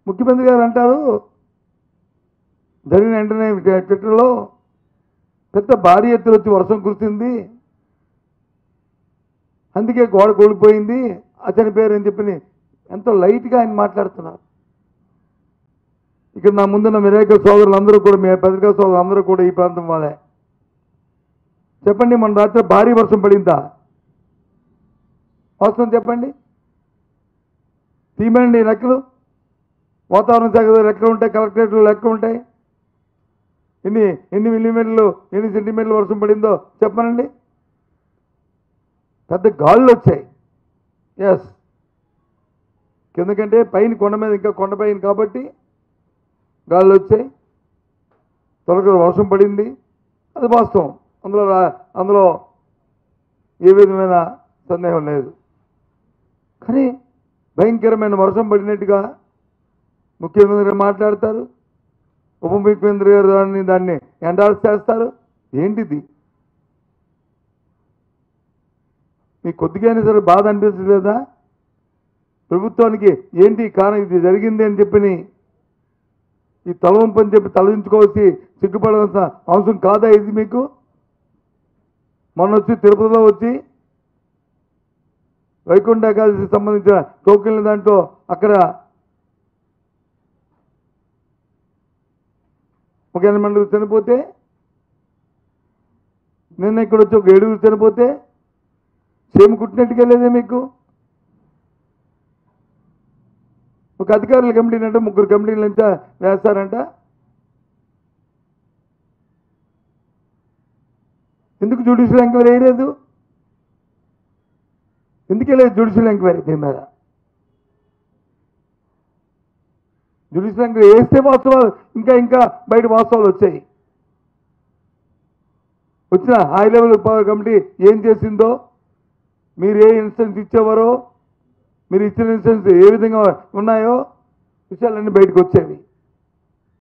ముఖ్యమంత్రి గారు అంటారు జరిగిన వెంటనే ట్విట్టర్లో పెద్ద భారీ ఎత్తున వచ్చి వర్షం కురిసింది, అందుకే గోడ కూలిపోయింది, అతని పేరు అని చెప్పి ఎంతో లైట్గా ఆయన మాట్లాడుతున్నారు. ఇక్కడ నా ముందున్న విలేకరుల సోదరులందరూ కూడా, మీ పత్రికా సోదరులు అందరూ కూడా ఈ ప్రాంతం వాళ్ళే. చెప్పండి, మన రాత్రి భారీ వర్షం పడిందా? వాస్తవం చెప్పండి, తీమండి లెక్కలు. వాతావరణ శాఖ లెక్కలు ఉంటాయి, కలెక్టరేట్లు లెక్కలు ఉంటాయి. ఎన్ని మిల్లీమీటర్లు, ఎన్ని సెంటీమీటర్లు వర్షం పడిందో చెప్పనండి. పెద్ద గాళ్ళు వచ్చాయి. ఎస్, కిందకంటే పైన కొండ మీద, ఇంకా కొండపైన కాబట్టి గాళ్ళు వచ్చాయి, త్వరగా వర్షం పడింది, అది వాస్తవం. అందులో ఏ విధమైన సందేహం లేదు. కానీ భయంకరమైన వర్షం పడినట్టుగా ముఖ్యమంత్రి మాట్లాడతారు, ఉప ముఖ్యమంత్రి గారు దాన్ని ఎండార్స్ చేస్తారు. ఏంటిది? మీకు కొద్దిగానే సరే బాధ అనిపించలేదా? ప్రభుత్వానికి ఏంటి కారణం, ఇది జరిగింది అని చెప్పి ఈ తలవంపు అని చెప్పి తలదించుకోవాల్సి సిగ్గుపడాల్సిన అవసరం కాదా ఇది మీకు? మొన్న వచ్చి తిరుపతిలో వచ్చి వైకుంఠ ఏకాదశికి సంబంధించిన టోకెన్ల దాంట్లో అక్కడ ఒక 8 మంది చనిపోతే, నిన్న ఇక్కడ వచ్చి ఒక 7 చనిపోతే సేమ్ కుట్టినట్టుగా లేదే మీకు? ఒక అధికారుల కమిటీని అంటే 3 కమిటీలు ఎంత వేస్తారంట. ఎందుకు జ్యుడిషియల్ ఎంక్వైరీ వేయలేదు? ఎందుకే లేదు జ్యుడిషియల్ ఎంక్వైరీ దీని మీద? జ్యుడిషియల్ ఎంక్వైరీ వేస్తే వాస్తవాలు ఇంకా బయట వాస్తవాలు వచ్చాయి. వచ్చిన హై లెవెల్ పవర్ కమిటీ ఏం చేసిందో, మీరు ఏ ఇన్స్టెన్స్ ఇచ్చేవారో, మీరు ఇచ్చిన ఇన్స్టెన్స్ ఏ విధంగా ఉన్నాయో విషయాలన్నీ బయటకు వచ్చేవి.